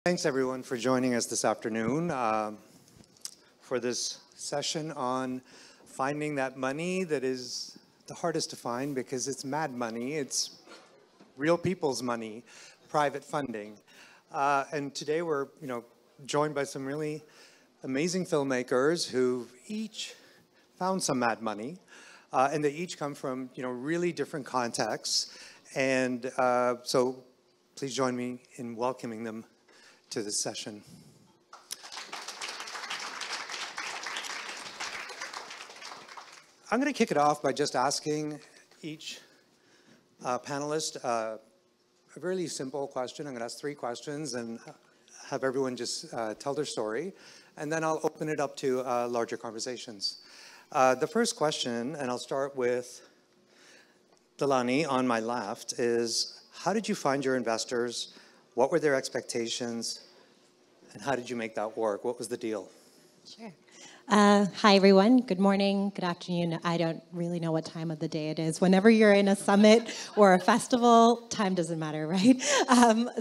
Thanks everyone for joining us this afternoon for this session on finding that money that is the hardest to find because it's mad money, it's real people's money, private funding. And today we're joined by some really amazing filmmakers who've each found some mad money and they each come from really different contexts. And so please join me in welcoming them to this session. I'm going to kick it off by just asking each panelist a really simple question. I'm going to ask 3 questions and have everyone just tell their story, and then I'll open it up to larger conversations. The first question, and I'll start with Dilani on my left, is how did you find your investors? What were their expectations, and how did you make that work? What was the deal? Sure. Hi, everyone. Good morning, good afternoon. I don't really know what time of the day it is. Whenever you're in a summit or a festival, time doesn't matter, right?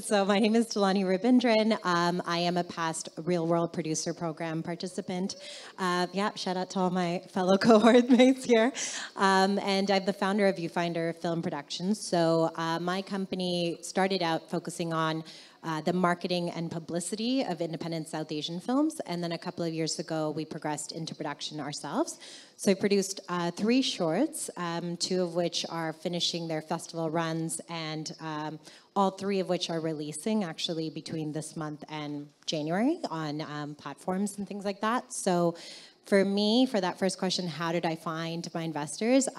So my name is Dilani Rabindran. I am a past Reelworld producer program participant. Shout out to all my fellow cohort mates here. And I'm the founder of Viewfinder Film Productions. So my company started out focusing on the marketing and publicity of independent South Asian films. And then a couple of years ago, we progressed into production ourselves. So I produced 3 shorts, 2 of which are finishing their festival runs, and all 3 of which are releasing actually between this month and January on platforms and things like that. So for me, for that first question, how did I find my investors?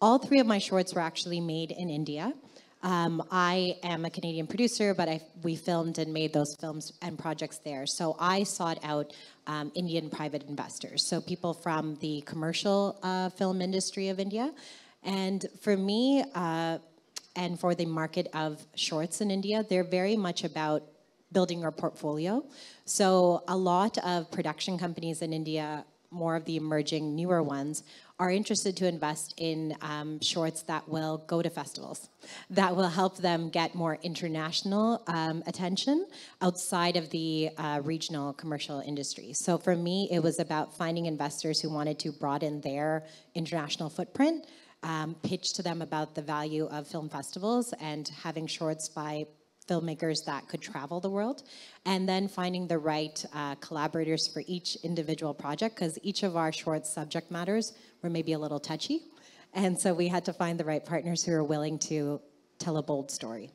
All 3 of my shorts were actually made in India. I am a Canadian producer, but we filmed and made those films and projects there. So I sought out Indian private investors, so people from the commercial film industry of India. And for me, and for the market of shorts in India, they're very much about building your portfolio. So a lot of production companies in India, more of the emerging newer ones, are interested to invest in shorts that will go to festivals, that will help them get more international attention outside of the regional commercial industry. So for me, it was about finding investors who wanted to broaden their international footprint, pitch to them about the value of film festivals and having shorts by filmmakers that could travel the world, and then finding the right collaborators for each individual project, because each of our short subject matters were maybe a little touchy. And so we had to find the right partners who are willing to tell a bold story.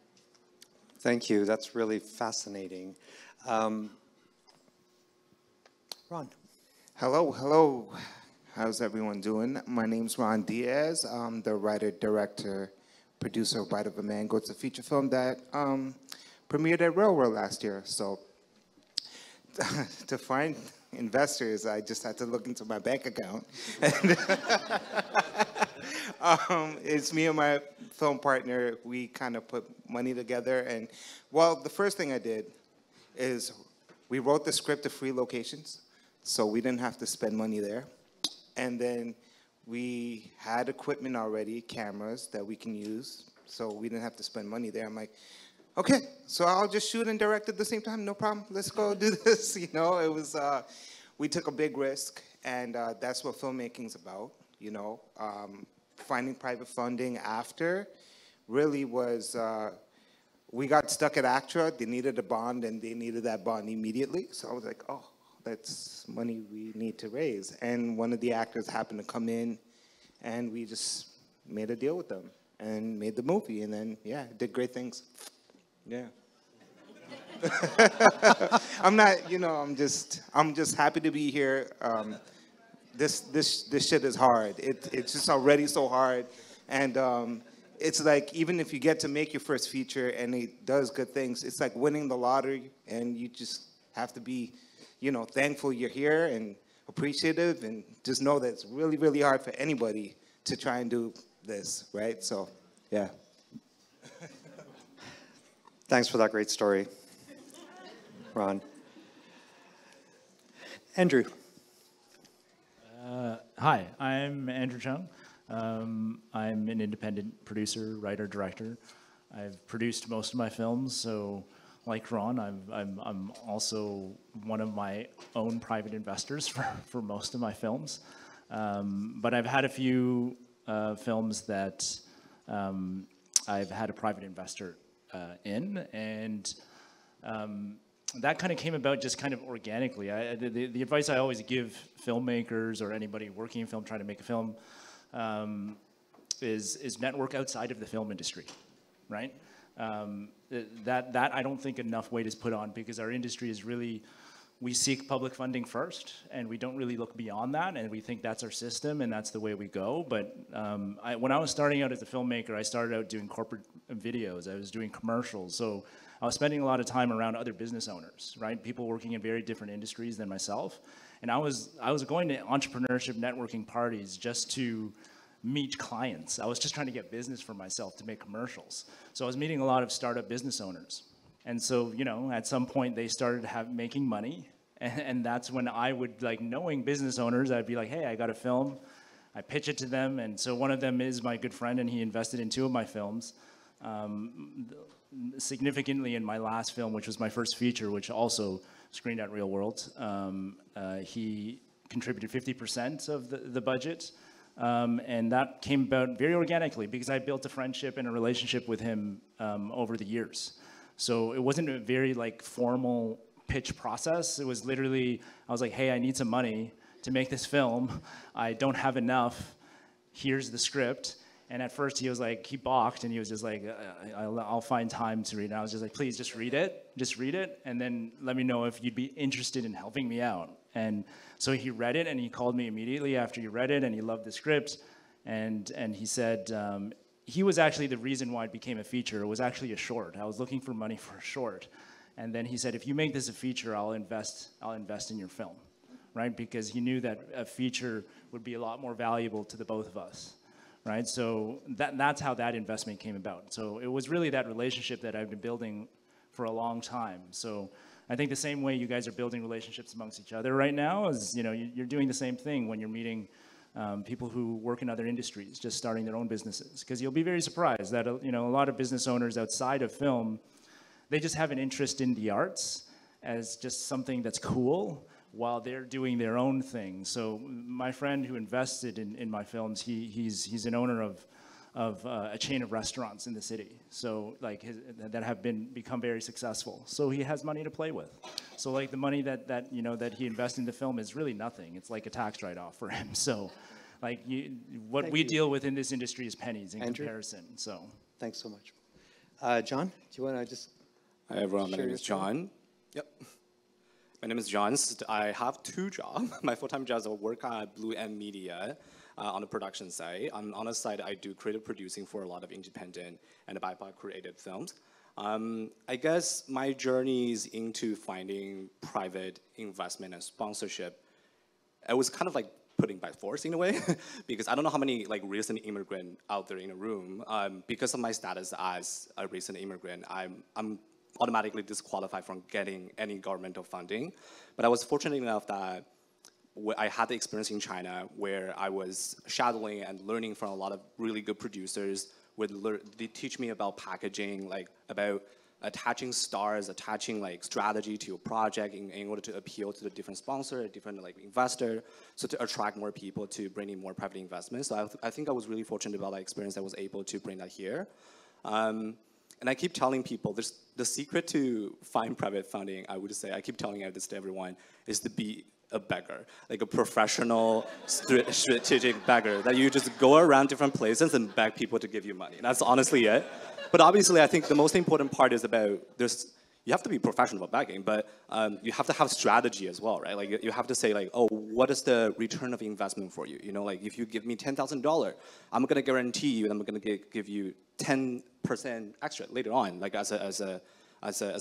Thank you. That's really fascinating. Ron. Hello. How's everyone doing? My name's Ron Diaz. I'm the writer, director, producer of Bite of a Mango. It's a feature film that premiered at Reelworld last year. So to find investors, I just had to look into my bank account. It's me and my film partner. We kind of put money together. And, well, the first thing I did is we wrote the script of 3 locations, so we didn't have to spend money there. And then we had equipment already, cameras that we can use, so we didn't have to spend money there. I'm like, okay, so I'll just shoot and direct at the same time, no problem. Let's go do this. It was, we took a big risk, and that's what filmmaking's about. Finding private funding after really was, we got stuck at ACTRA. They needed a bond, and they needed that bond immediately. So I was like, oh, that's money we need to raise. And one of the actors happened to come in, and we just made a deal with them and made the movie. And then, yeah, did great things. Yeah. I'm not, I'm just happy to be here. This shit is hard. It's just already so hard. And it's like, even if you get to make your first feature and it does good things, it's like winning the lottery, and you just have to be thankful you're here and appreciative, and just know that it's really, really hard for anybody to try and do this, right? So, yeah. Thanks for that great story, Ron. Andrew. Hi, I'm Andrew Chung. I'm an independent producer, writer, director. I've produced most of my films, so like Ron, I'm also one of my own private investors for most of my films. But I've had a few films that I've had a private investor in, and that kind of came about just kind of organically. The advice I always give filmmakers or anybody working in film, trying to make a film, is network outside of the film industry, right? That I don't think enough weight is put on, because our industry is really, we seek public funding first, and we don't really look beyond that, and we think that's our system and that's the way we go. But when I was starting out as a filmmaker, I started out doing corporate videos. I was doing commercials, so I was spending a lot of time around other business owners, right? People working in very different industries than myself. And I was going to entrepreneurship networking parties just to meet clients. I was just trying to get business for myself to make commercials. So I was meeting a lot of startup business owners. And so, you know, at some point they started making money. And that's when I would, like, knowing business owners, I'd be like, hey, I got a film. I pitch it to them. And so one of them is my good friend, and he invested in 2 of my films. Significantly in my last film, which was my first feature, which also screened at Reelworld, he contributed 50% of the budget. And that came about very organically, because I built a friendship and a relationship with him over the years. So it wasn't a very, like, formal pitch process. It was literally, I was like, hey, I need some money to make this film. I don't have enough. Here's the script. And at first he was like, he balked, and he was just like, I'll find time to read it. And I was just like, please, just read it, and then let me know if you'd be interested in helping me out. And so he read it, and he called me immediately after he read it, and he loved the script. And he said, he was actually the reason why it became a feature. It was actually a short. I was looking for money for a short. And then he said, if you make this a feature, I'll invest in your film, right? Because he knew that a feature would be a lot more valuable to the both of us. Right, so that's how that investment came about. So it was really that relationship that I've been building for a long time. So I think the same way you guys are building relationships amongst each other right now is, you know, you're doing the same thing when you're meeting people who work in other industries, just starting their own businesses. Because you'll be very surprised that, you know, a lot of business owners outside of film, they just have an interest in the arts as just something that's cool, while they're doing their own thing. So my friend who invested in my films, he's an owner of a chain of restaurants in the city. So, like, that have become very successful. So he has money to play with. So, like, the money that you know that he invested in the film is really nothing. It's like a tax write-off for him. So, like, what we deal with in this industry is pennies in comparison. So Thanks so much. John, do you want to just? Hi everyone, my name is John. Yep. My name is John. I have 2 jobs. My full-time job is I work at Blue M Media on the production side. On the side, I do creative producing for a lot of independent and BIPOC created films. I guess my journey is into finding private investment and sponsorship. It was kind of like putting by force in a way, because I don't know how many, like, recent immigrant out there in a room. Because of my status as a recent immigrant, I'm automatically disqualified from getting any governmental funding. But I was fortunate enough that I had the experience in China where I was shadowing and learning from a lot of really good producers. They teach me about packaging, like about attaching stars, attaching, like, strategy to your project in order to appeal to the different sponsor, a different, like, investor, so to attract more people to bring in more private investments. So I think I was really fortunate about that experience. I was able to bring that here. And I keep telling people, the secret to find private funding, I would say, I keep telling this to everyone, is to be a beggar, like a professional strategic beggar, that you just go around different places and beg people to give you money. That's honestly it. But obviously, I think the most important part is about you have to be professional about begging, but you have to have strategy as well, right? Like, you have to say, like, oh, what is the return of investment for you? You know, like, if you give me $10,000, I'm gonna guarantee you, and I'm gonna give you 10% extra later on, like as a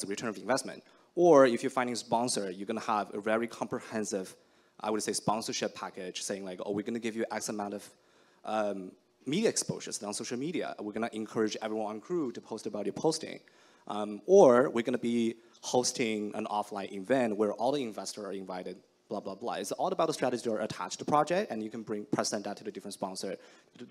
return of investment. Or if you're finding a sponsor, you're gonna have a very comprehensive, I would say, sponsorship package, saying like, oh, we're gonna give you X amount of media exposures on social media. We're gonna encourage everyone on crew to post about your posting. Or we're gonna be hosting an offline event where all the investors are invited blah, blah, blah. It's all about the strategy that are attached to the project, and you can present that to the different sponsor,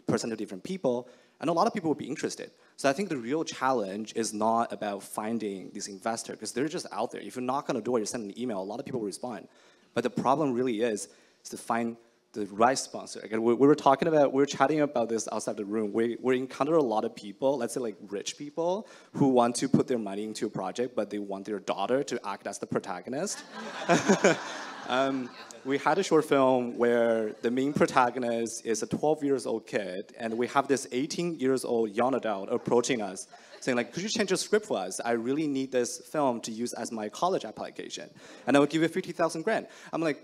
present to different people, and a lot of people will be interested. So I think the real challenge is not about finding these investors, because they're just out there. If you knock on the door, you send an email, a lot of people will respond. But the problem really is to find the right sponsor. Again, we were chatting about this outside the room. We encounter a lot of people, let's say like rich people, who want to put their money into a project, but they want their daughter to act as the protagonist. We had a short film where the main protagonist is a 12-year-old kid, and we have this 18-year-old young adult approaching us, saying like, could you change the script for us? I really need this film to use as my college application, and I will give you 50,000 grand. I'm like,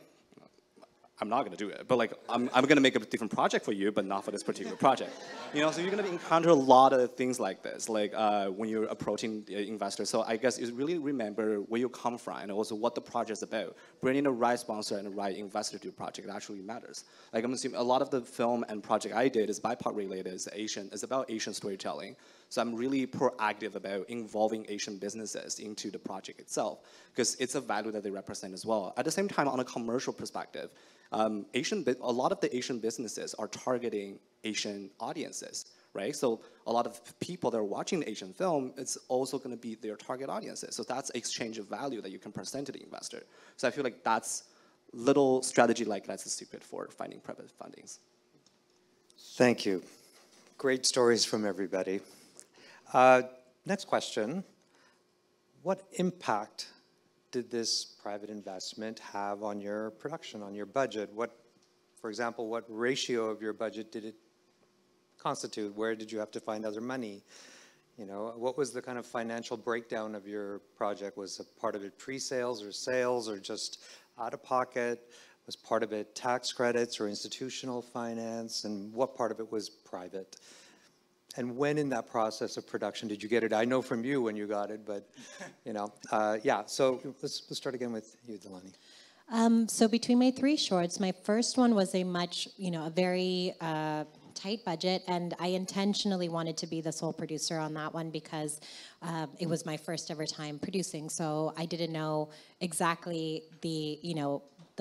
I'm not gonna do it, but like, I'm gonna make a different project for you, but not for this particular project. You know, so you're gonna encounter a lot of things like this, like when you're approaching the investor. So I guess you really remember where you come from and also what the project's about. Bringing the right sponsor and the right investor to the project actually matters. Like I'm assuming a lot of the film and project I did is BIPOC related, it's about Asian storytelling. So I'm really proactive about involving Asian businesses into the project itself, because it's a value that they represent as well. At the same time, on a commercial perspective, a lot of the Asian businesses are targeting Asian audiences, right? So a lot of people that are watching the Asian film, it's also going to be their target audiences. So that's exchange of value that you can present to the investor. So I feel like that's little strategy like that's the secret for finding private fundings. Thank you. Great stories from everybody. Next question. What impact did this private investment have on your production, on your budget? For example, what ratio of your budget did it constitute? Where did you have to find other money? You know, what was the kind of financial breakdown of your project? Was a part of it pre-sales or sales or just out of pocket? Was part of it tax credits or institutional finance? And what part of it was private? And when in that process of production did you get it? I know from you when you got it, but you know, yeah. So let's start again with you, Dilani. So between my 3 shorts, my first one was a very tight budget, and I intentionally wanted to be the sole producer on that one because it was my first ever time producing. So I didn't know exactly the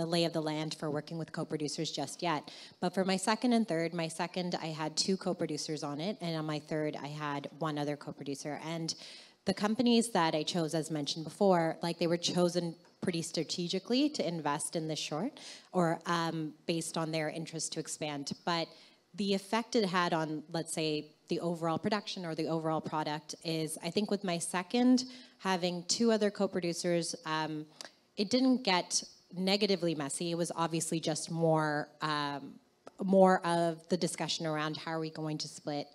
lay of the land for working with co-producers just yet. But for my second and third, my second, I had 2 co-producers on it, and on my third, I had 1 other co-producer. And the companies that I chose, as mentioned before, like they were chosen pretty strategically to invest in this short, or based on their interest to expand. But the effect it had on, let's say, the overall production or the overall product is, I think with my second, having 2 other co-producers, it didn't get negatively messy. It was obviously just more of the discussion around how are we going to split,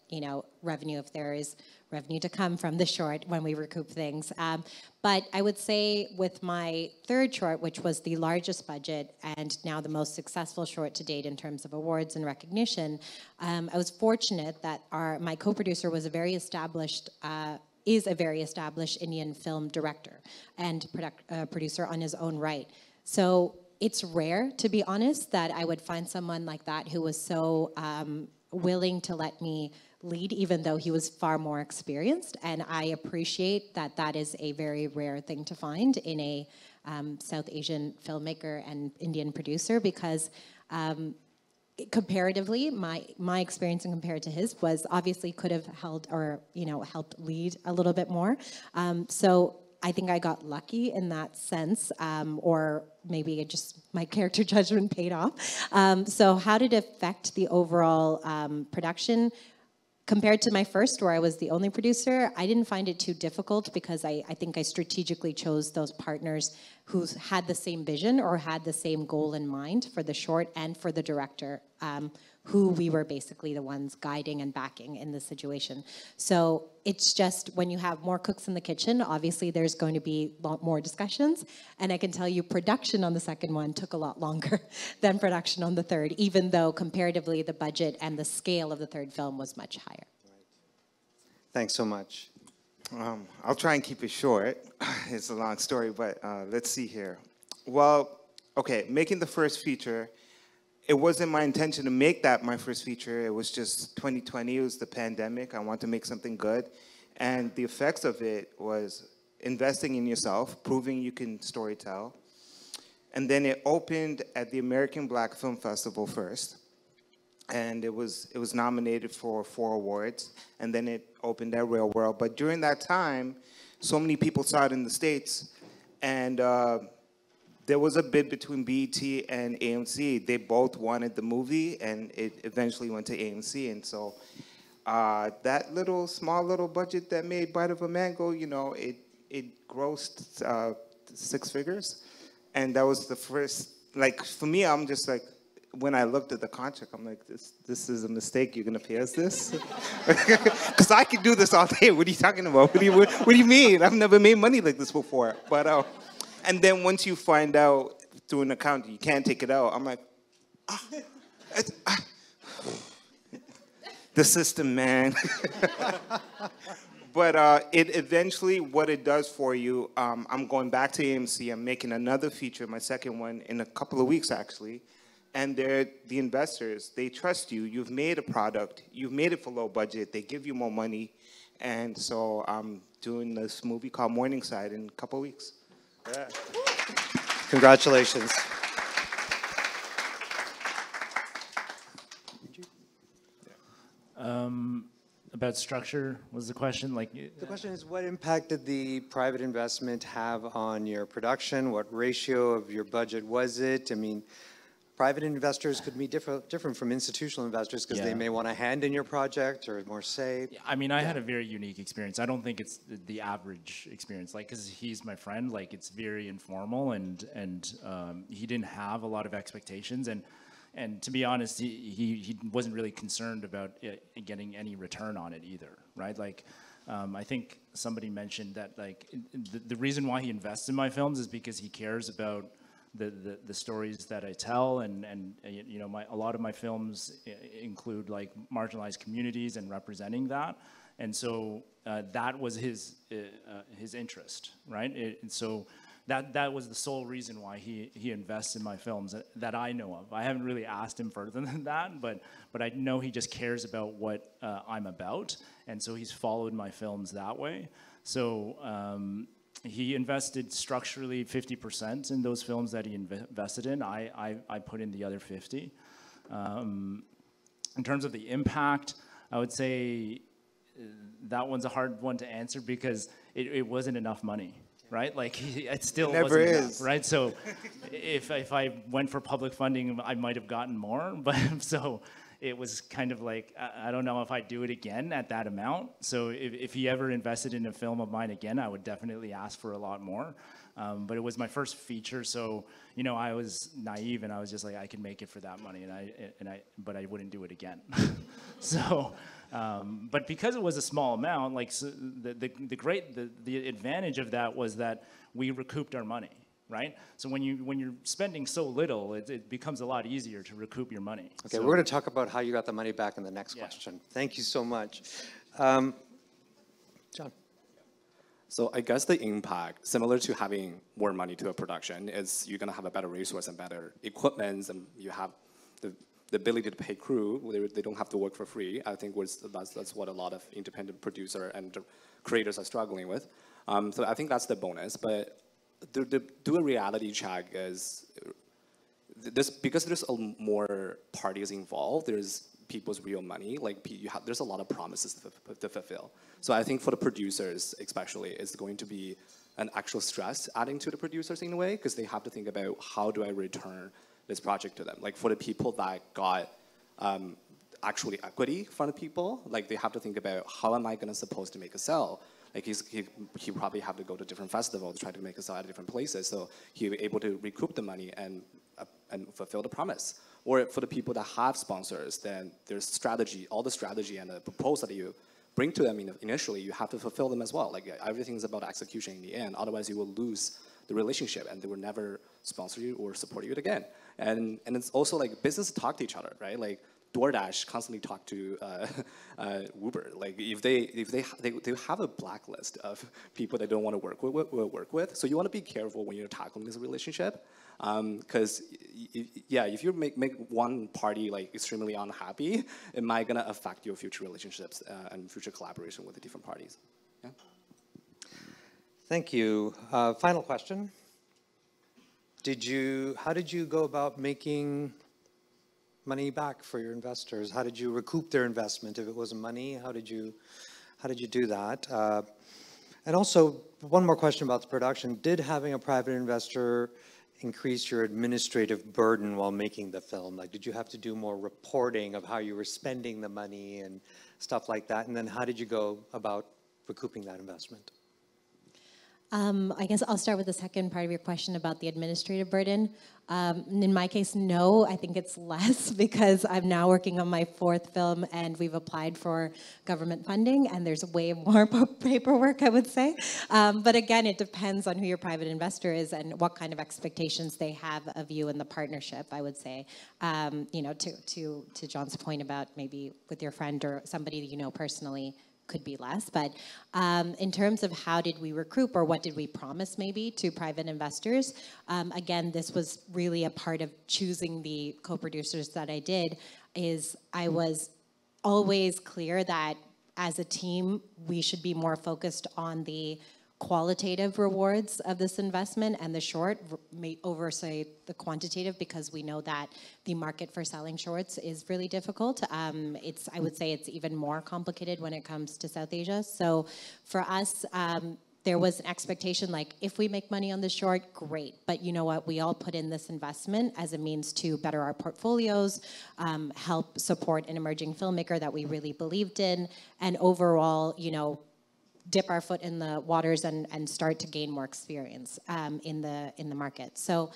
revenue if there is revenue to come from the short when we recoup things. But I would say with my third short, which was the largest budget and now the most successful short to date in terms of awards and recognition, I was fortunate that my co-producer was is a very established Indian film director and producer on his own right. So it's rare, to be honest, that I would find someone like that who was so willing to let me lead, even though he was far more experienced. And I appreciate that that is a very rare thing to find in a South Asian filmmaker and Indian producer, because comparatively, my experience and compared to his was obviously could have held or helped lead a little bit more. So I think I got lucky in that sense, or maybe it just my character judgment paid off. So how did it affect the overall production? Compared to my first, where I was the only producer, I didn't find it too difficult because I think I strategically chose those partners who had the same vision or had the same goal in mind for the short and for the director, who we were basically the ones guiding and backing in this situation. So it's just when you have more cooks in the kitchen, obviously there's going to be a lot more discussions. And I can tell you production on the second one took a lot longer than production on the third, even though comparatively the budget and the scale of the third film was much higher. Thanks so much. I'll try and keep it short. It's a long story, but let's see here. Well, okay, making the first feature, it wasn't my intention to make that my first feature. It was just 2020. It was the pandemic. I wanted to make something good. And the effects of it was investing in yourself, proving you can storytell, And then it opened at the American Black Film Festival first. And it was nominated for 4 awards. And then it opened at Reelworld. But during that time, so many people saw it in the States. And there was a bid between BET and AMC. They both wanted the movie, and it eventually went to AMC. And so that small little budget that made Bite of a Mango, you know, it grossed 6 figures. And that was the first, like, for me, I'm just like, when I looked at the contract, I'm like, this is a mistake. You're gonna pay us this? Because I could do this all day. What are you talking about? What do you mean? I've never made money like this before. But and then once you find out through an account you can't take it out, I'm like, the system, man. But it eventually, what it does for you, I'm going back to AMC. I'm making another feature, my second one, in a couple of weeks, actually. And they're the investors. They trust you. You've made a product. You've made it for low budget. They give you more money. And so I'm doing this movie called Morningside in a couple of weeks. Yeah. Congratulations. About structure was the question. Like, the question is, what impact did the private investment have on your production? What ratio of your budget was it? I mean, private investors could be different from institutional investors because they may want a hand in your project or more say. I mean, I had a very unique experience. I don't think it's the average experience, like, because he's my friend, like, it's very informal, and he didn't have a lot of expectations, and to be honest, he wasn't really concerned about getting any return on it either, right? Like, I think somebody mentioned that, like, the reason why he invests in my films is because he cares about the stories that I tell, and you know, a lot of my films include, like, marginalized communities and representing that, and so that was his interest, right? And so that was the sole reason why he invests in my films that I know of. I haven't really asked him further than that, but I know he just cares about what I'm about, and so he's followed my films that way. So he invested structurally 50% in those films that he invested in. I put in the other 50. In terms of the impact, I would say that one's a hard one to answer because it wasn't enough money. Right, like it still never wasn't is. enough, right? So if I went for public funding, I might have gotten more, but so it was kind of like, I don't know if I'd do it again at that amount. So if he ever invested in a film of mine again, I would definitely ask for a lot more. But it was my first feature, so you know, I was naive and I was just like, I can make it for that money, but I wouldn't do it again. So. But because it was a small amount, like, so the advantage of that was that we recouped our money, right? So when you're spending so little, it becomes a lot easier to recoup your money. Okay, we're going to talk about how you got the money back in the next question. Thank you so much. John. So I guess the impact, similar to having more money to a production, is you're going to have a better resource and better equipment, and you have the ability to pay crew. They don't have to work for free. I think that's what a lot of independent producer and creators are struggling with. So I think that's the bonus. But do a reality check is because there's more parties involved. There's people's real money. Like there's a lot of promises to fulfill. So I think for the producers especially, it's going to be an actual stress adding to the producers in a way, because they have to think about, how do I return this project to them? Like, for the people that got actually equity from the people, like, they have to think about, how am I supposed to make a sell? Like, he probably have to go to different festivals to try to make a sell at different places, so he'll be able to recoup the money and fulfill the promise. Or for the people that have sponsors, then there's strategy, all the strategy and the proposal that you bring to them initially, you have to fulfill them as well. Like, everything's about execution in the end, otherwise you will lose the relationship and they will never sponsor you or support you again. And it's also like business talk to each other, right? Like DoorDash constantly talk to Uber. Like if they have a blacklist of people they don't want to work with. So you want to be careful when you're tackling this relationship, because if you make one party like extremely unhappy, it might gonna affect your future relationships and future collaboration with the different parties. Yeah. Thank you. Final question. how did you go about making money back for your investors? How did you recoup their investment? If it wasn't money, how did you do that? And also, one more question about the production. Did having a private investor increase your administrative burden while making the film? Like, did you have to do more reporting of how you were spending the money and stuff like that? And then how did you go about recouping that investment? I guess I'll start with the second part of your question about the administrative burden. In my case, no, I think it's less because I'm now working on my 4th film and we've applied for government funding and there's way more paperwork, I would say. But again, it depends on who your private investor is and what kind of expectations they have of you in the partnership, I would say. You know, to John's point about maybe with your friend or somebody that you know personally, could be less, but in terms of how did we recoup or what did we promise maybe to private investors, again, this was really a part of choosing the co-producers that I did, is I was always clear that as a team, we should be more focused on the qualitative rewards of this investment and the short may over, say, the quantitative, because we know that the market for selling shorts is really difficult. I would say it's even more complicated when it comes to South Asia. So for us, there was an expectation like, if we make money on the short, great. But you know what? We all put in this investment as a means to better our portfolios, help support an emerging filmmaker that we really believed in, and overall, you know, dip our foot in the waters and start to gain more experience in the market. So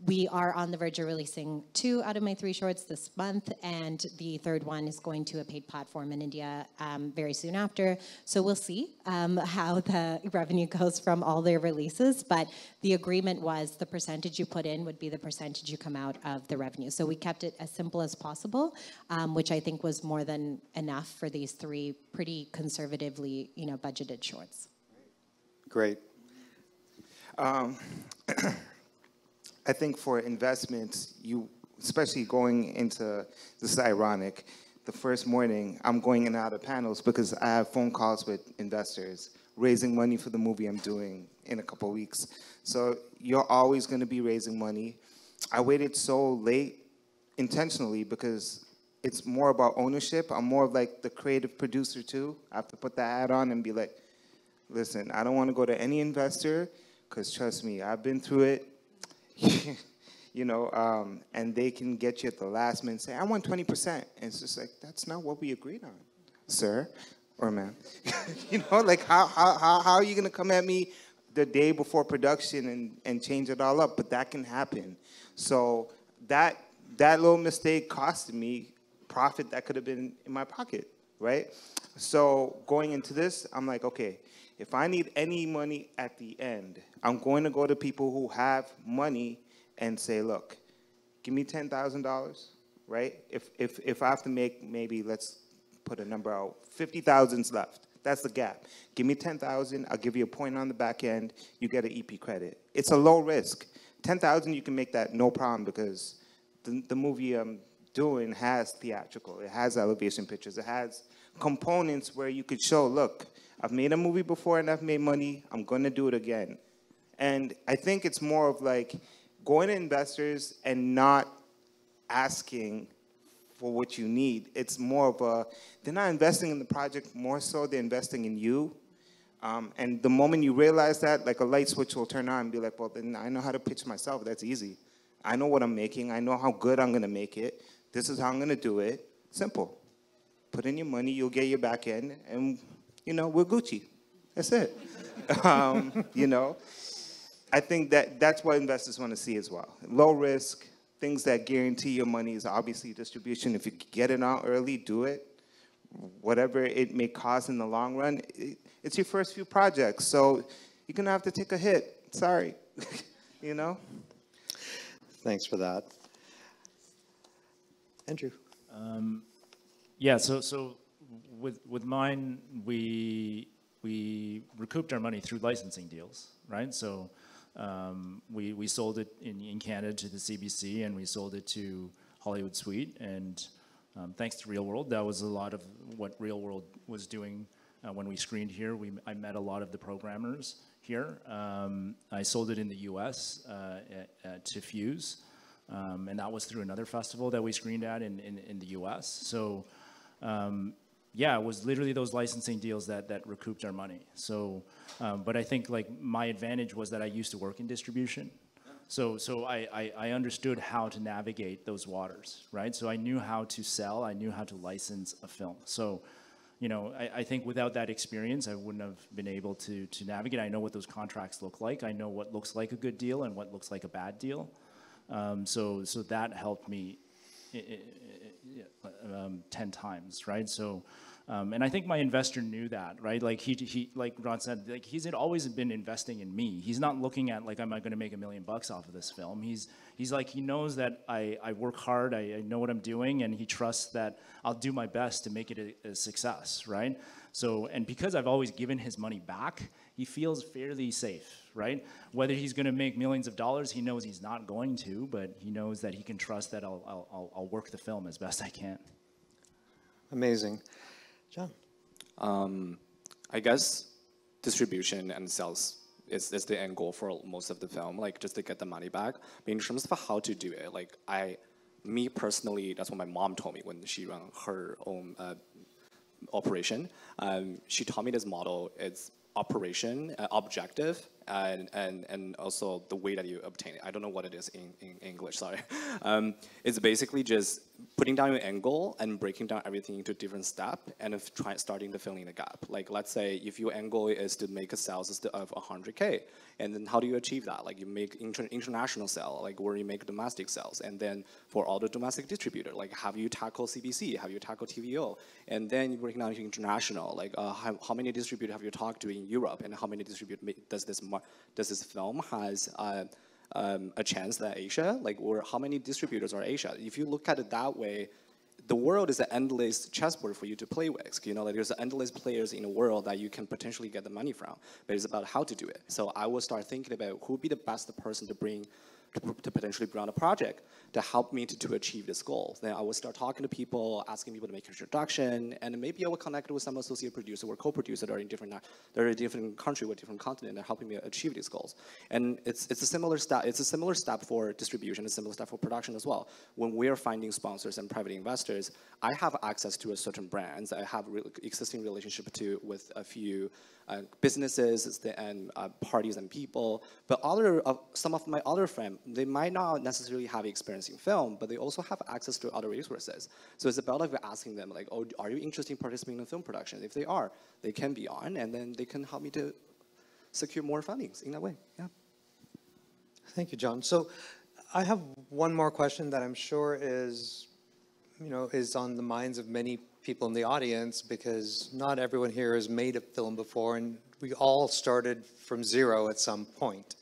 we are on the verge of releasing 2 out of my 3 shorts this month, and the 3rd one is going to a paid platform in India very soon after. So we'll see how the revenue goes from all their releases, but the agreement was the percentage you put in would be the percentage you come out of the revenue. So we kept it as simple as possible, which I think was more than enough for these 3 pretty conservatively, you know, budgeted shorts. Great. I think for investments, especially going into, this is ironic, the first morning I'm going in and out of panels because I have phone calls with investors raising money for the movie I'm doing in a couple of weeks. So you're always going to be raising money. I waited so late intentionally because it's more about ownership. I'm more of like the creative producer too. I have to put that hat on and be like, listen, I don't want to go to any investor because trust me, I've been through it. You know, and they can get you at the last minute and say, I want 20%. And it's just like, that's not what we agreed on, sir or ma'am. You know, like how are you going to come at me the day before production and change it all up? But that can happen. So that little mistake costed me profit that could have been in my pocket, right? So going into this, I'm like, okay, if I need any money at the end, I'm going to go to people who have money and say, look, give me $10,000, right? If I have to make maybe, let's put a number out, 50,000's left. That's the gap. Give me 10,000, I'll give you a point on the back end, you get an EP credit. It's a low risk. 10,000, you can make that no problem because the movie I'm doing has theatrical, it has elevation pictures, it has components where you could show, look, I've made a movie before and I've made money. I'm going to do it again. And I think it's more of like going to investors and not asking for what you need. It's more of a, they're not investing in the project, more so they're investing in you. And the moment you realize that, like a light switch will turn on and be like, well, then I know how to pitch myself. That's easy. I know what I'm making. I know how good I'm going to make it. This is how I'm going to do it. Simple. Put in your money, you'll get your back end, and you know, we're Gucci. That's it. You know, I think that's what investors want to see as well. Low risk, things that guarantee your money is obviously distribution. If you get it out early, do it. Whatever it may cost in the long run, it's your first few projects, so you're going to have to take a hit. Sorry. You know? Thanks for that. Andrew. Yeah, so with mine, we recouped our money through licensing deals, right? So we sold it in Canada to the CBC, and we sold it to Hollywood Suite, and thanks to Reelworld, that was a lot of what Reelworld was doing When we screened here, I met a lot of the programmers here. I sold it in the US to Fuse, and that was through another festival that we screened at in the US. So yeah, it was literally those licensing deals that recouped our money. So, but I think like my advantage was that I used to work in distribution. So I understood how to navigate those waters, right? So I knew how to sell, I knew how to license a film. So, you know, I think without that experience, I wouldn't have been able to navigate. I know what those contracts look like. I know what looks like a good deal and what looks like a bad deal. So that helped me 10 times, right? So, and I think my investor knew that, right? Like he like Ron said, like he's always been investing in me. He's not looking at like, am I going to make $1 million off of this film? He's like, he knows that I work hard, I know what I'm doing, and he trusts that I'll do my best to make it a success, right? So, and because I've always given his money back, he feels fairly safe, right? Whether he's going to make millions of dollars, he knows he's not going to, but he knows that he can trust that I'll work the film as best I can. Amazing. John? I guess distribution and sales is the end goal for most of the film, like just to get the money back. But in terms of how to do it, like me personally, that's what my mom told me when she ran her own operation. She taught me this model. It's operation, objective, and also the way that you obtain it. I don't know what it is in English, sorry. It's basically just putting down your end goal and breaking down everything into different steps and starting to fill in the gap. Like let's say if your end goal is to make a sales of 100K, and then how do you achieve that? Like you make international sale, like where you make domestic sales, and then for all the domestic distributor, like have you tackle CBC, have you tackle TVO, and then you break down to international, like how many distributors have you talked to in Europe, and how many distributors does this film has a chance that Asia, like, or how many distributors are Asia? If you look at it that way, the world is an endless chessboard for you to play with. You know, like there's endless players in the world that you can potentially get the money from, but it's about how to do it. So I will start thinking about who would be the best person to bring to potentially bring on a project to help me to achieve this goal. Then I will start talking to people, asking people to make an introduction, and maybe I will connect with some associate producer or co-producer that are in different country or different continent and helping me achieve these goals. And it's a similar step. It's a similar step for distribution, a similar step for production as well. When we are finding sponsors and private investors, I have access to a certain brands. I have existing relationship with a few businesses and parties and people, but some of my other friends, they might not necessarily have experience in film, but they also have access to other resources. So it's about like asking them like, oh, are you interested in participating in film production? If they are, they can be on, and then they can help me to secure more fundings in that way. Yeah. Thank you, John. So I have one more question that I'm sure is on the minds of many people in the audience, because not everyone here has made a film before, and we all started from zero at some point.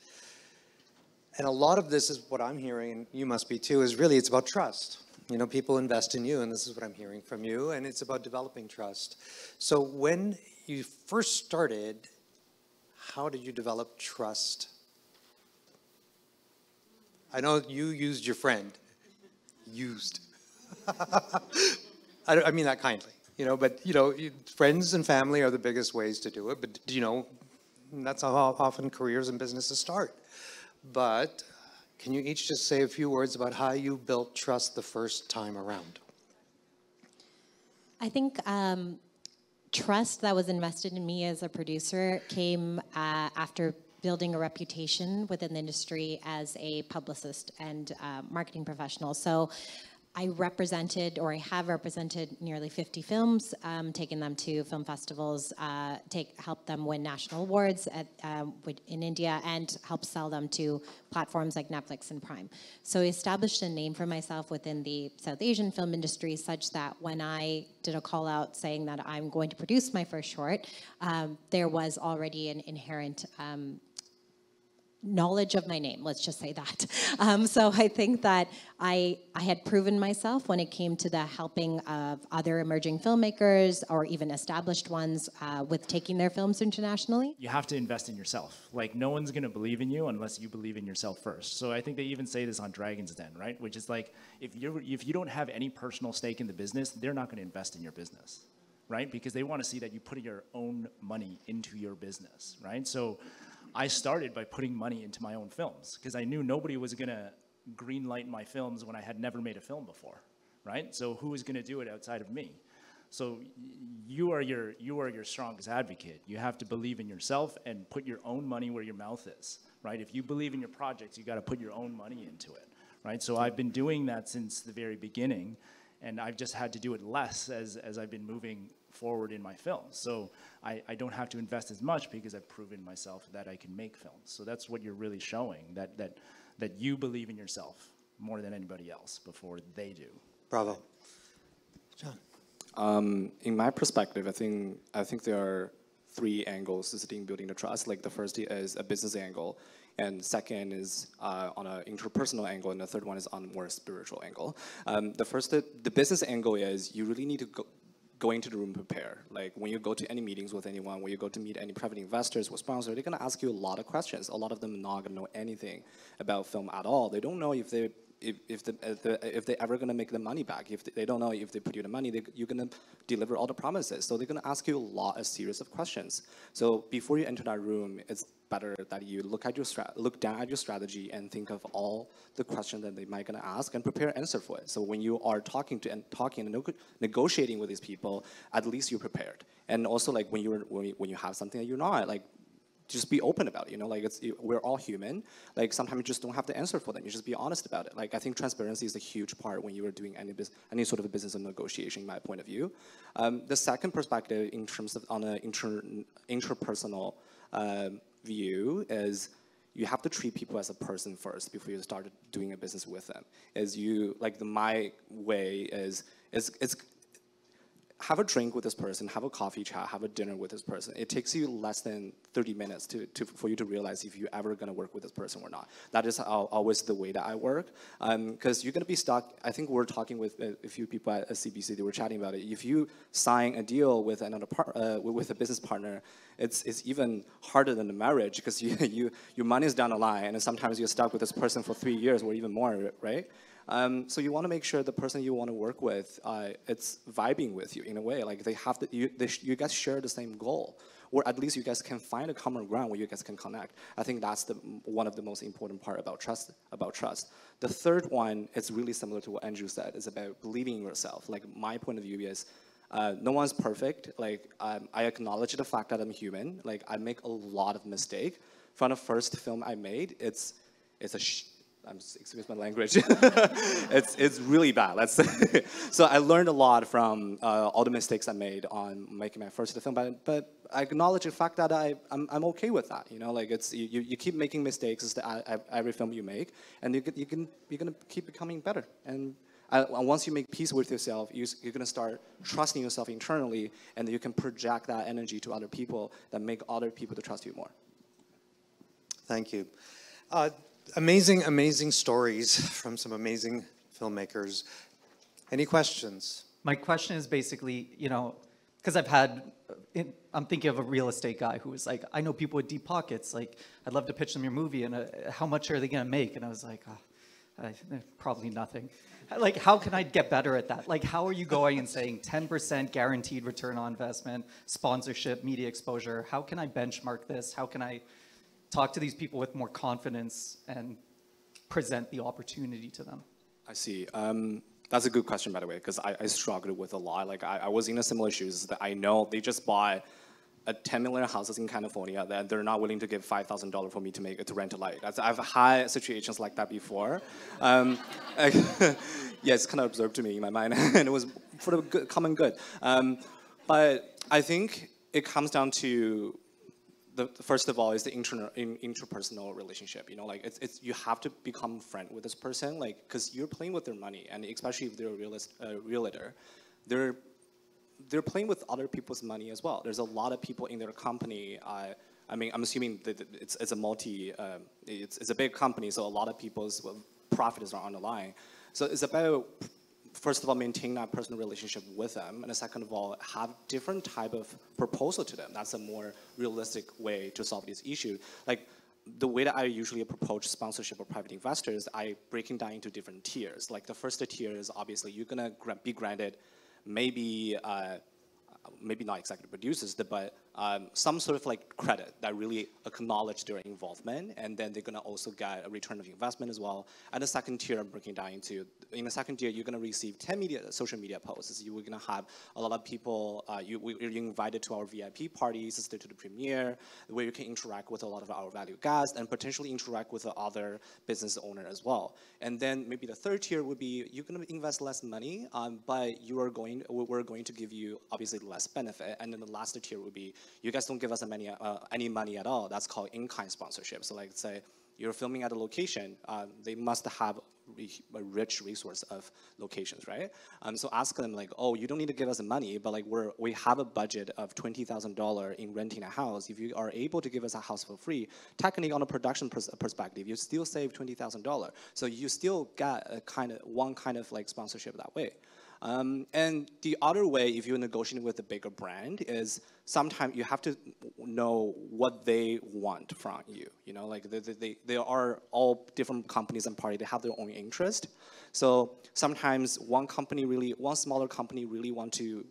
And a lot of this is what I'm hearing, and you must be too, is really it's about trust. You know, people invest in you, and this is what I'm hearing from you, and it's about developing trust. So when you first started, how did you develop trust? I know you used your friend. Used. I mean that kindly, but friends and family are the biggest ways to do it, but that's how often careers and businesses start. But can you each just say a few words about how you built trust the first time around? I think trust that was invested in me as a producer came after building a reputation within the industry as a publicist and marketing professional. So I represented, or I have represented, nearly 50 films, taken them to film festivals, helped them win national awards in India, and helped sell them to platforms like Netflix and Prime. So I established a name for myself within the South Asian film industry, such that when I did a call out saying that I'm going to produce my first short, there was already an inherent knowledge of my name, let's just say that. So I think that I had proven myself when it came to the helping of other emerging filmmakers or even established ones with taking their films internationally. You have to invest in yourself. Like, no one's going to believe in you unless you believe in yourself first. So I think they even say this on Dragon's Den, right? Which is like, if you don't have any personal stake in the business, they're not going to invest in your business. right? Because they want to see that you put your own money into your business, right? So I started by putting money into my own films because I knew nobody was going to green light my films when I had never made a film before, right? So who is going to do it outside of me? So you are your strongest advocate. You have to believe in yourself and put your own money where your mouth is, right? If you believe in your projects, you got to put your own money into it, right? So I've been doing that since the very beginning, and I've just had to do it less as I've been moving forward in my films. So I don't have to invest as much because I've proven myself that I can make films. So that's what you're really showing, that you believe in yourself more than anybody else before they do. Bravo. John. In my perspective, I think there are three angles to building the trust. Like the first is a business angle, and second is on an interpersonal angle, and the third one is on a more spiritual angle. The business angle is you really need to go into the room prepared. Like when you go to any meetings with anyone, when you go to meet any private investors or sponsors, they're gonna ask you a lot of questions. A lot of them are not gonna know anything about film at all. They don't know if they're ever gonna make the money back. They don't know if they put you the money, you're gonna deliver all the promises. So they're gonna ask you a series of questions. So before you enter that room, it's better that you look down at your strategy and think of all the questions that they might gonna ask and prepare an answer for it. So when you are talking and negotiating with these people, at least you're prepared. And also like when you have something that you're not, like just be open about it, you know, like we're all human. Like sometimes you just don't have the answer for them. You just be honest about it. Like I think transparency is a huge part when you are doing any sort of a business of negotiation, in my point of view. The second perspective in terms of on an interpersonal view is you have to treat people as a person first before you start doing a business with them. My way is have a drink with this person, have a coffee chat, have a dinner with this person. It takes you less than 30 minutes for you to realize if you're ever gonna work with this person or not. That is always the way that I work. Because you're gonna be stuck. I think we're talking with a few people at CBC, they were chatting about it. If you sign a deal with with a business partner, it's even harder than the marriage because your money is down the line and sometimes you're stuck with this person for 3 years or even more, right? So you want to make sure the person you want to work with, it's vibing with you in a way. Like you guys share the same goal, or at least you guys can find a common ground where you guys can connect. I think that's one of the most important part about trust. The third one is really similar to what Andrew said. It's about believing in yourself. Like my point of view is, no one's perfect. Like I acknowledge the fact that I'm human. Like I make a lot of mistakes. From the first film I made, it's excuse my language. it's really bad. Let's say. So I learned a lot from all the mistakes I made on making my first film. But I acknowledge the fact that I'm okay with that. You know, like you keep making mistakes every film you make, and you're gonna keep becoming better. And once you make peace with yourself, you're gonna start trusting yourself internally, and you can project that energy to other people that make other people to trust you more. Thank you. Amazing stories from some amazing filmmakers. Any questions? My question is basically, you know, because I'm thinking of a real estate guy who was like, I know people with deep pockets, like, I'd love to pitch them your movie, and how much are they gonna make? And I was like, probably nothing. Like, how can I get better at that? Like, how are you going and saying 10% guaranteed return on investment, sponsorship, media exposure? How can I benchmark this? How can I talk to these people with more confidence and present the opportunity to them? I see. That's a good question, by the way, because I struggled with a lot. Like I was in a similar shoes that I know they just bought a 10 million houses in California that they're not willing to give $5,000 for me to rent a light. I've had situations like that before. Yeah, it's kind of observed to me in my mind, and it was for the common good. But I think it comes down to first of all, is the interpersonal relationship. You know, like you have to become friend with this person, like because you're playing with their money, and especially if they're a realtor, they're playing with other people's money as well. There's a lot of people in their company. I mean, I'm assuming that it's a big company, so a lot of people's profits are on the line. So it's about, first of all, maintain that personal relationship with them, and second of all, have different type of proposal to them. That's a more realistic way to solve this issue. Like the way that I usually approach sponsorship or private investors, I break it down into different tiers. Like the first tier is obviously you're gonna be granted maybe maybe not executive producers, but some sort of like credit that really acknowledge their involvement, and then they're gonna also get a return of investment as well. And the second tier, I'm breaking down into, in the second tier, you're gonna receive 10 social media posts. You're gonna have a lot of people, you're invited to our VIP parties, to the premiere, where you can interact with a lot of our valued guests and potentially interact with the other business owner as well. And then maybe the third tier would be, you're gonna invest less money, but we're going to give you obviously less benefit. And then the last tier would be, you guys don't give us any money at all. That's called in-kind sponsorship. So like say you're filming at a location, they must have a rich resource of locations, right? So ask them like, oh, you don't need to give us the money, but like we have a budget of $20,000 in renting a house. If you are able to give us a house for free, technically on a production perspective, you still save $20,000. So you still get one kind of like sponsorship that way. And the other way, if you're negotiating with a bigger brand, is sometimes you have to know what they want from you. You know, like they are all different companies and parties. They have their own interest. So sometimes one smaller company really want to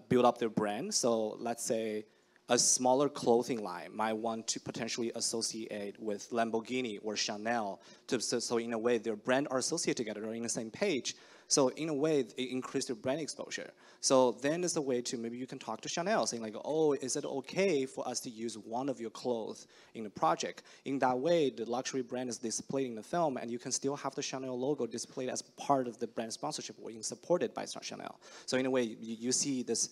build up their brand. So let's say a smaller clothing line might want to potentially associate with Lamborghini or Chanel. So in a way, their brand are associated together or in the same page. So in a way, it increased their brand exposure. So then there's a way to, maybe you can talk to Chanel, saying like, oh, is it okay for us to use one of your clothes in the project? In that way, the luxury brand is displayed in the film, and you can still have the Chanel logo displayed as part of the brand sponsorship or being supported by Chanel. So in a way, you see this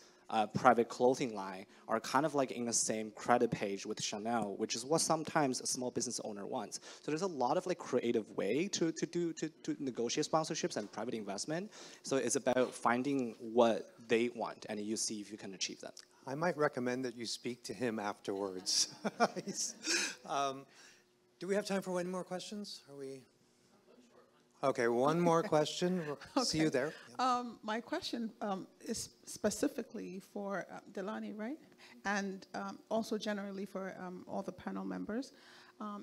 private clothing line are kind of like in the same credit page with Chanel, which is what sometimes a small business owner wants. So there's a lot of like creative way to negotiate sponsorships and private investment. So it's about finding what they want, and you see if you can achieve that. I might recommend that you speak to him afterwards. Do we have time for one more questions? Are we? Okay, one more question. We'll see you there. My question is specifically for Dilani, right? And also generally for all the panel members.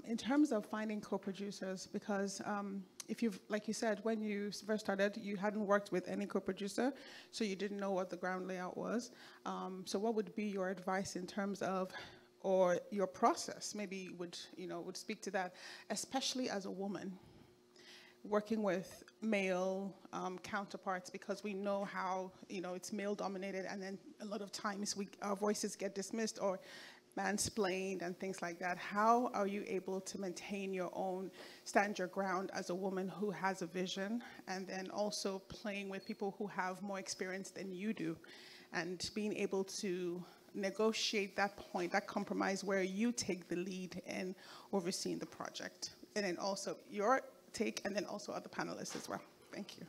In terms of finding co-producers, because if you've, like you said, when you first started, you hadn't worked with any co-producer, so you didn't know what the ground layout was. So what would be your advice in terms of, or your process, maybe would speak to that, especially as a woman, working with male counterparts, because we know how it's male dominated, and then a lot of times our voices get dismissed or mansplained and things like that. How are you able to maintain your own, stand your ground as a woman who has a vision, and then also playing with people who have more experience than you do, and being able to negotiate that point, that compromise where you take the lead in overseeing the project, and then also your take, and then also other panelists as well. Thank you.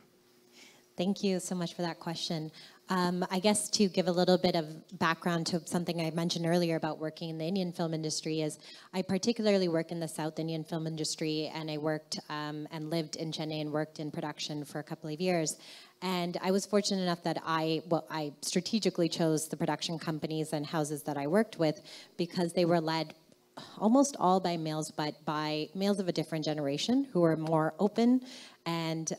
Thank you so much for that question. I guess to give a little bit of background to something I mentioned earlier about working in the Indian film industry is I particularly work in the South Indian film industry, and I worked and lived in Chennai and worked in production for a couple of years. And I was fortunate enough that I strategically chose the production companies and houses that I worked with because they were led almost all by males, but by males of a different generation who are more open and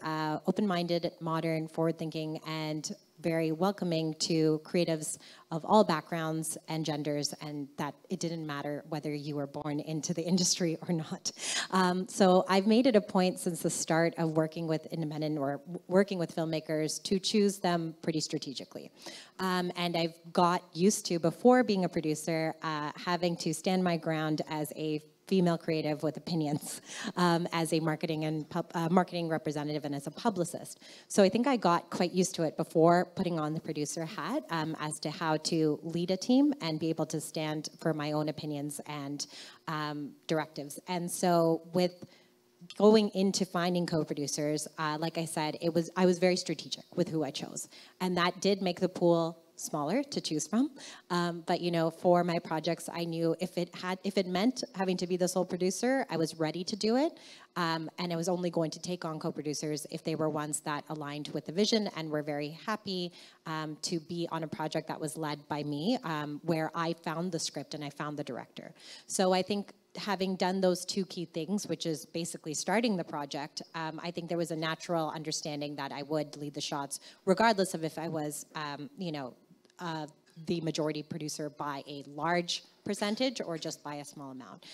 open-minded, modern, forward-thinking, and very welcoming to creatives of all backgrounds and genders, and that it didn't matter whether you were born into the industry or not. So I've made it a point since the start of working with independent or working with filmmakers to choose them pretty strategically. And I've got used to, before being a producer, having to stand my ground as a female creative with opinions, as a marketing and marketing representative and as a publicist. So I think I got quite used to it before putting on the producer hat, as to how to lead a team and be able to stand for my own opinions and directives. And so with going into finding co-producers, like I said, I was very strategic with who I chose, and that did make the pool smaller to choose from. But for my projects, I knew if it meant having to be the sole producer, I was ready to do it. And I was only going to take on co-producers if they were ones that aligned with the vision and were very happy to be on a project that was led by me, where I found the script and I found the director. So I think having done those two key things, which is basically starting the project, I think there was a natural understanding that I would lead the shots, regardless of if I was, the majority producer by a large percentage or just by a small amount.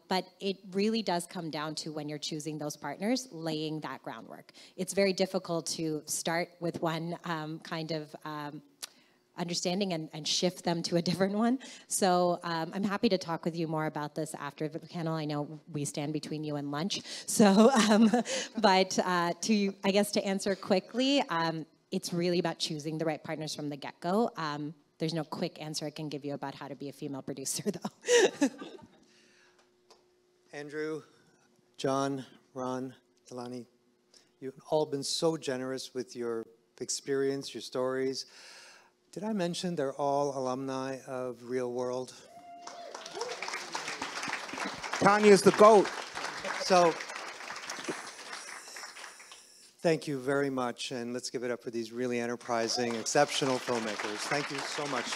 But it really does come down to, when you're choosing those partners, laying that groundwork. It's very difficult to start with one kind of understanding and shift them to a different one. So I'm happy to talk with you more about this after the panel. I know we stand between you and lunch. So, but to answer quickly, it's really about choosing the right partners from the get-go. There's no quick answer I can give you about how to be a female producer, though. Andrew, John, Ron, Dilani, you've all been so generous with your experience, your stories. Did I mention they're all alumni of Real World? Tanya's the GOAT. So, thank you very much, and let's give it up for these really enterprising, exceptional filmmakers. Thank you so much.